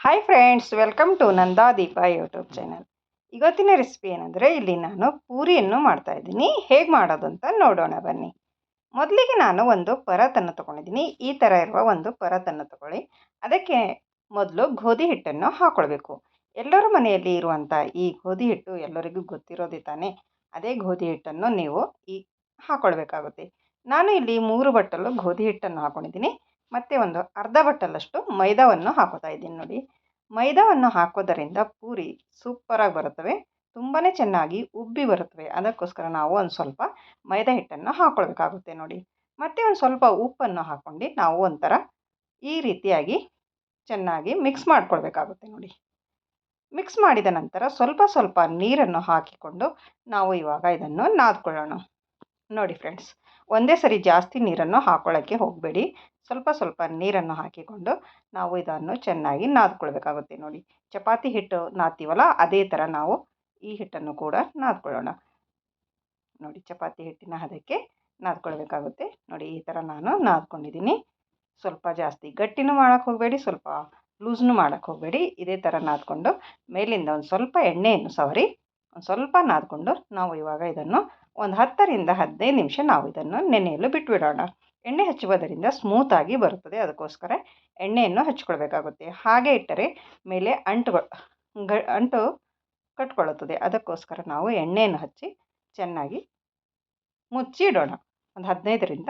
Hi friends, welcome to Nanda Deepa YouTube channel. ಇವತ್ತಿನ recipe ಏನಂದರೆ, ಇಲ್ಲಿ ನಾನು ಪೂರಿಯನ್ನು ಮಾಡ್ತಾಯಿದ್ದೀನಿ. ಹೇಗೆ ಮಾಡೋದು ಅಂತ ನೋಡೋಣ ಬನ್ನಿ. ಮೊದಲಿಗೆ ನಾನು ಒಂದು ಪರಾತನ್ನು ತೊಗೊಂಡಿದ್ದೀನಿ. ಈ ಥರ ಇರುವ ಒಂದು ಪರಾತನ್ನು ತೊಗೊಳ್ಳಿ. ಅದಕ್ಕೆ ಮೊದಲು ಗೋಧಿ ಹಿಟ್ಟನ್ನು ಹಾಕ್ಕೊಳ್ಬೇಕು. ಎಲ್ಲರ ಮನೆಯಲ್ಲಿ ಇರುವಂಥ ಈ ಗೋಧಿ ಹಿಟ್ಟು ಎಲ್ಲರಿಗೂ ಗೊತ್ತಿರೋದೇ ತಾನೇ. ಅದೇ ಗೋಧಿ ಹಿಟ್ಟನ್ನು ನೀವು ಹಾಕ್ಕೊಳ್ಬೇಕಾಗುತ್ತೆ. ನಾನು ಇಲ್ಲಿ 3 ಬಟ್ಟಲು ಗೋಧಿ ಹಿಟ್ಟನ್ನು ಹಾಕ್ಕೊಂಡಿದ್ದೀನಿ. ಮತ್ತು ಒಂದು ಅರ್ಧ ಬಟ್ಟಲಷ್ಟು ಮೈದಾವನ್ನು ಹಾಕೋತಾ ಇದ್ದೀನಿ ನೋಡಿ. ಮೈದಾವನ್ನು ಹಾಕೋದರಿಂದ ಪೂರಿ ಸೂಪರಾಗಿ ಬರುತ್ತವೆ, ತುಂಬಾ ಚೆನ್ನಾಗಿ ಉಬ್ಬಿ ಬರುತ್ತವೆ. ಅದಕ್ಕೋಸ್ಕರ ನಾವು ಒಂದು ಸ್ವಲ್ಪ ಮೈದಾ ಹಿಟ್ಟನ್ನು ಹಾಕ್ಕೊಳ್ಬೇಕಾಗುತ್ತೆ ನೋಡಿ. ಮತ್ತು ಒಂದು ಸ್ವಲ್ಪ ಉಪ್ಪನ್ನು ಹಾಕ್ಕೊಂಡು ನಾವು ಒಂಥರ ಈ ರೀತಿಯಾಗಿ ಚೆನ್ನಾಗಿ ಮಿಕ್ಸ್ ಮಾಡ್ಕೊಳ್ಬೇಕಾಗುತ್ತೆ ನೋಡಿ. ಮಿಕ್ಸ್ ಮಾಡಿದ ನಂತರ ಸ್ವಲ್ಪ ಸ್ವಲ್ಪ ನೀರನ್ನು ಹಾಕಿಕೊಂಡು ನಾವು ಇವಾಗ ಇದನ್ನು ನಾದ್ಕೊಳ್ಳೋಣ ನೋಡಿ ಫ್ರೆಂಡ್ಸ್. ಒಂದೇ ಸರಿ ಜಾಸ್ತಿ ನೀರನ್ನು ಹಾಕ್ಕೊಳ್ಳೋಕ್ಕೆ ಹೋಗಬೇಡಿ. ಸ್ವಲ್ಪ ಸ್ವಲ್ಪ ನೀರನ್ನು ಹಾಕಿಕೊಂಡು ನಾವು ಇದನ್ನು ಚೆನ್ನಾಗಿ ನಾದ್ಕೊಳ್ಬೇಕಾಗುತ್ತೆ ನೋಡಿ. ಚಪಾತಿ ಹಿಟ್ಟು ನಾದ್ತೀವಲ್ಲ, ಅದೇ ಥರ ನಾವು ಈ ಹಿಟ್ಟನ್ನು ಕೂಡ ನಾದ್ಕೊಳ್ಳೋಣ ನೋಡಿ. ಚಪಾತಿ ಹಿಟ್ಟಿನ ಹದಕ್ಕೆ ನಾದ್ಕೊಳ್ಬೇಕಾಗುತ್ತೆ ನೋಡಿ. ಈ ಥರ ನಾನು ನಾದ್ಕೊಂಡಿದ್ದೀನಿ. ಸ್ವಲ್ಪ ಜಾಸ್ತಿ ಗಟ್ಟಿನೂ ಮಾಡೋಕ್ಕೆ ಹೋಗಬೇಡಿ, ಸ್ವಲ್ಪ ಲೂಸ್ನೂ ಮಾಡೋಕ್ಕೆ ಹೋಗಬೇಡಿ. ಇದೇ ಥರ ನಾದ್ಕೊಂಡು ಮೇಲಿಂದ ಒಂದು ಸ್ವಲ್ಪ ಎಣ್ಣೆಯನ್ನು ಸವರಿ ಒಂದು ಸ್ವಲ್ಪ ನಾದ್ಕೊಂಡು ನಾವು ಇವಾಗ ಇದನ್ನು ಒಂದು 10ರಿಂದ 15 ನಿಮಿಷ ನಾವು ಇದನ್ನು ನೆನೆಯಲು ಬಿಟ್ಬಿಡೋಣ. ಎಣ್ಣೆ ಹಚ್ಚುವುದರಿಂದ ಸ್ಮೂತಾಗಿ ಬರುತ್ತದೆ. ಅದಕ್ಕೋಸ್ಕರ ಎಣ್ಣೆಯನ್ನು ಹಚ್ಕೊಳ್ಬೇಕಾಗುತ್ತೆ. ಹಾಗೆ ಇಟ್ಟರೆ ಮೇಲೆ ಅಂಟು ಕಟ್ಕೊಳ್ಳುತ್ತದೆ. ಅದಕ್ಕೋಸ್ಕರ ನಾವು ಎಣ್ಣೆಯನ್ನು ಹಚ್ಚಿ ಚೆನ್ನಾಗಿ ಮುಚ್ಚಿ ಇಡೋಣ. ಒಂದು 10ರಿಂದ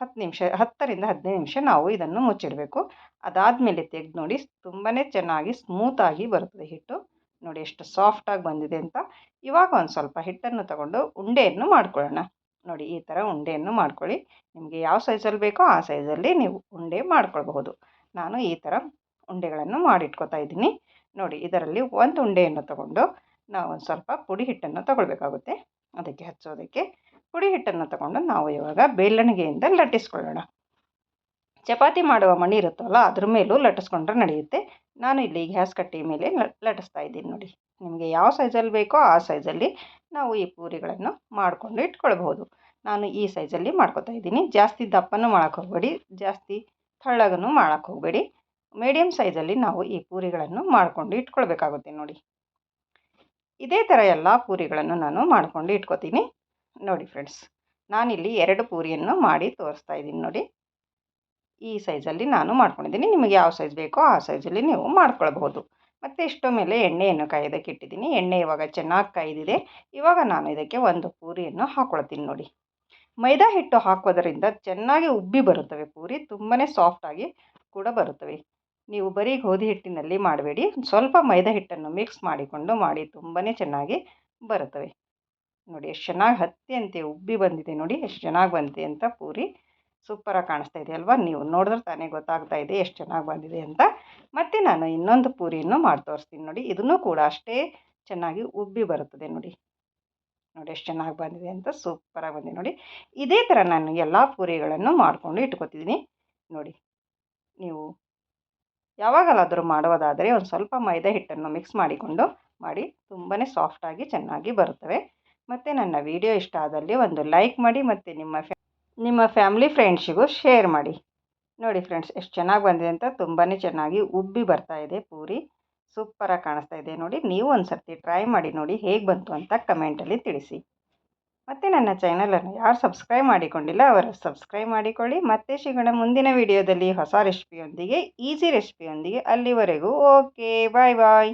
15 ನಿಮಿಷ ನಾವು ಇದನ್ನು ಮುಚ್ಚಿಡಬೇಕು. ಅದಾದಮೇಲೆ ತೆಗೆದು ನೋಡಿ, ತುಂಬಾ ಚೆನ್ನಾಗಿ ಸ್ಮೂತಾಗಿ ಬರುತ್ತದೆ ಹಿಟ್ಟು ನೋಡಿ. ಎಷ್ಟು ಸಾಫ್ಟಾಗಿ ಬಂದಿದೆ ಅಂತ. ಇವಾಗ ಒಂದು ಸ್ವಲ್ಪ ಹಿಟ್ಟನ್ನು ತಗೊಂಡು ಉಂಡೆಯನ್ನು ಮಾಡ್ಕೊಳ್ಳೋಣ ನೋಡಿ. ಈ ಥರ ಉಂಡೆಯನ್ನು ಮಾಡ್ಕೊಳ್ಳಿ. ನಿಮಗೆ ಯಾವ ಸೈಜಲ್ಲಿ ಬೇಕೋ ಆ ಸೈಜಲ್ಲಿ ನೀವು ಉಂಡೆ ಮಾಡ್ಕೊಳ್ಬಹುದು. ನಾನು ಈ ಥರ ಉಂಡೆಗಳನ್ನು ಮಾಡಿಟ್ಕೊತಾ ಇದ್ದೀನಿ ನೋಡಿ. ಇದರಲ್ಲಿ ಒಂದು ಉಂಡೆಯನ್ನು ತಗೊಂಡು ನಾವು ಒಂದು ಸ್ವಲ್ಪ ಪುಡಿ ಹಿಟ್ಟನ್ನು ತಗೊಳ್ಬೇಕಾಗುತ್ತೆ. ಅದಕ್ಕೆ ಹಚ್ಚೋದಕ್ಕೆ ಪುಡಿ ಹಿಟ್ಟನ್ನು ತಗೊಂಡು ನಾವು ಇವಾಗ ಬೇಲಣಿಗೆಯಿಂದ ಲಟ್ಟಿಸ್ಕೊಳ್ಳೋಣ. ಚಪಾತಿ ಮಾಡುವ ಮಣಿ ಇರುತ್ತಲ್ಲ, ಅದ್ರ ಮೇಲೂ ಲಟ್ಟಿಸ್ಕೊಂಡ್ರೆ ನಡೆಯುತ್ತೆ. ನಾನು ಇಲ್ಲಿ ಗ್ಯಾಸ್ ಕಟ್ಟಿ ಮೇಲೆ ಲಟ್ಟಿಸ್ತಾ ಇದ್ದೀನಿ ನೋಡಿ. ನಿಮಗೆ ಯಾವ ಸೈಜಲ್ಲಿ ಬೇಕೋ ಆ ಸೈಜಲ್ಲಿ ನಾವು ಈ ಪೂರಿಗಳನ್ನು ಮಾಡಿಕೊಂಡು ಇಟ್ಕೊಳ್ಬಹುದು. ನಾನು ಈ ಸೈಜಲ್ಲಿ ಮಾಡ್ಕೊತಾ ಇದ್ದೀನಿ. ಜಾಸ್ತಿ ದಪ್ಪನೂ ಮಾಡೋಕ್ಕೆ ಹೋಗಬೇಡಿ, ಜಾಸ್ತಿ ತೆಳ್ಳಗನೂ ಮಾಡೋಕ್ಕೆ ಹೋಗಬೇಡಿ. ಮೀಡಿಯಮ್ ಸೈಜಲ್ಲಿ ನಾವು ಈ ಪೂರಿಗಳನ್ನು ಮಾಡಿಕೊಂಡು ಇಟ್ಕೊಳ್ಬೇಕಾಗುತ್ತೆ ನೋಡಿ. ಇದೇ ಥರ ಎಲ್ಲ ಪೂರಿಗಳನ್ನು ನಾನು ಮಾಡಿಕೊಂಡು ಇಟ್ಕೊತೀನಿ ನೋಡಿ ಫ್ರೆಂಡ್ಸ್. ನಾನಿಲ್ಲಿ 2 ಪೂರಿಯನ್ನು ಮಾಡಿ ತೋರಿಸ್ತಾ ಇದ್ದೀನಿ ನೋಡಿ. ಈ ಸೈಜಲ್ಲಿ ನಾನು ಮಾಡ್ಕೊಂಡಿದ್ದೀನಿ. ನಿಮಗೆ ಯಾವ ಸೈಜ್ ಬೇಕೋ ಆ ಸೈಜಲ್ಲಿ ನೀವು ಮಾಡ್ಕೊಳ್ಬಹುದು. ಮತ್ತು ಇಷ್ಟು ಮೇಲೆ ಎಣ್ಣೆಯನ್ನು ಕಾಯೋದಕ್ಕೆ ಇಟ್ಟಿದ್ದೀನಿ. ಎಣ್ಣೆ ಇವಾಗ ಚೆನ್ನಾಗಿ ಕಾಯ್ದಿದೆ. ಇವಾಗ ನಾನು ಇದಕ್ಕೆ ಒಂದು ಪೂರಿಯನ್ನು ಹಾಕ್ಕೊಳ್ತೀನಿ ನೋಡಿ. ಮೈದಾ ಹಿಟ್ಟು ಹಾಕೋದರಿಂದ ಚೆನ್ನಾಗಿ ಉಬ್ಬಿ ಬರುತ್ತವೆ ಪೂರಿ, ತುಂಬಾ ಸಾಫ್ಟಾಗಿ ಕೂಡ ಬರುತ್ತವೆ. ನೀವು ಬರೀ ಗೋಧಿ ಹಿಟ್ಟಿನಲ್ಲಿ ಮಾಡಬೇಡಿ, ಸ್ವಲ್ಪ ಮೈದಾ ಹಿಟ್ಟನ್ನು ಮಿಕ್ಸ್ ಮಾಡಿಕೊಂಡು ಮಾಡಿ, ತುಂಬಾ ಚೆನ್ನಾಗಿ ಬರುತ್ತವೆ ನೋಡಿ. ಎಷ್ಟು ಚೆನ್ನಾಗಿ ಹತ್ತಿಯಂತೆ ಉಬ್ಬಿ ಬಂದಿದೆ ನೋಡಿ. ಎಷ್ಟು ಚೆನ್ನಾಗಿ ಬಂದಿದೆ ಅಂತ ಪೂರಿ. ಸೂಪರಾಗಿ ಕಾಣಿಸ್ತಾ ಇದೆ ಅಲ್ವಾ? ನೀವು ನೋಡಿದ್ರೆ ತಾನೇ ಗೊತ್ತಾಗ್ತಾ ಇದೆ ಎಷ್ಟು ಚೆನ್ನಾಗಿ ಬಂದಿದೆ ಅಂತ. ಮತ್ತು ನಾನು ಇನ್ನೊಂದು ಪೂರಿಯನ್ನು ಮಾಡಿ ತೋರಿಸ್ತೀನಿ ನೋಡಿ. ಇದನ್ನು ಕೂಡ ಅಷ್ಟೇ ಚೆನ್ನಾಗಿ ಉಬ್ಬಿ ಬರುತ್ತದೆ ನೋಡಿ. ನೋಡಿ ಎಷ್ಟು ಚೆನ್ನಾಗಿ ಬಂದಿದೆ ಅಂತ, ಸೂಪರಾಗಿ ಬಂದಿದೆ ನೋಡಿ. ಇದೇ ಥರ ನಾನು ಎಲ್ಲ ಪೂರಿಗಳನ್ನು ಮಾಡಿಕೊಂಡು ಇಟ್ಕೊತಿದ್ದೀನಿ ನೋಡಿ. ನೀವು ಯಾವಾಗಲಾದರೂ ಮಾಡುವುದಾದರೆ ಒಂದು ಸ್ವಲ್ಪ ಮೈದಾ ಹಿಟ್ಟನ್ನು ಮಿಕ್ಸ್ ಮಾಡಿಕೊಂಡು ಮಾಡಿ, ತುಂಬಾ ಸಾಫ್ಟಾಗಿ ಚೆನ್ನಾಗಿ ಬರುತ್ತವೆ. ಮತ್ತು ನನ್ನ ವಿಡಿಯೋ ಇಷ್ಟ ಆದಲ್ಲಿ ಒಂದು ಲೈಕ್ ಮಾಡಿ, ಮತ್ತು ನಿಮ್ಮ ಫ್ಯಾಮಿಲಿ ಫ್ರೆಂಡ್ಸಿಗೂ ಶೇರ್ ಮಾಡಿ ನೋಡಿ ಫ್ರೆಂಡ್ಸ್. ಎಷ್ಟು ಚೆನ್ನಾಗಿ ಬಂದಿದೆ ಅಂತ, ತುಂಬಾ ಚೆನ್ನಾಗಿ ಉಬ್ಬಿ ಬರ್ತಾ ಇದೆ ಪೂರಿ. ಸೂಪರಾಗಿ ಕಾಣಿಸ್ತಾ ಇದೆ ನೋಡಿ. ನೀವು ಒಂದು ಸರ್ತಿ ಟ್ರೈ ಮಾಡಿ ನೋಡಿ, ಹೇಗೆ ಬಂತು ಅಂತ ಕಮೆಂಟಲ್ಲಿ ತಿಳಿಸಿ. ಮತ್ತು ನನ್ನ ಚಾನಲನ್ನು ಯಾರು ಸಬ್ಸ್ಕ್ರೈಬ್ ಮಾಡಿಕೊಂಡಿಲ್ಲ ಅವರು ಸಬ್ಸ್ಕ್ರೈಬ್ ಮಾಡಿಕೊಳ್ಳಿ. ಮತ್ತೆ ಸಿಗೋಣ ಮುಂದಿನ ವಿಡಿಯೋದಲ್ಲಿ ಹೊಸ ರೆಸಿಪಿಯೊಂದಿಗೆ, ಈಸಿ ರೆಸಿಪಿಯೊಂದಿಗೆ. ಅಲ್ಲಿವರೆಗೂ ಓಕೆ, ಬಾಯ್ ಬಾಯ್.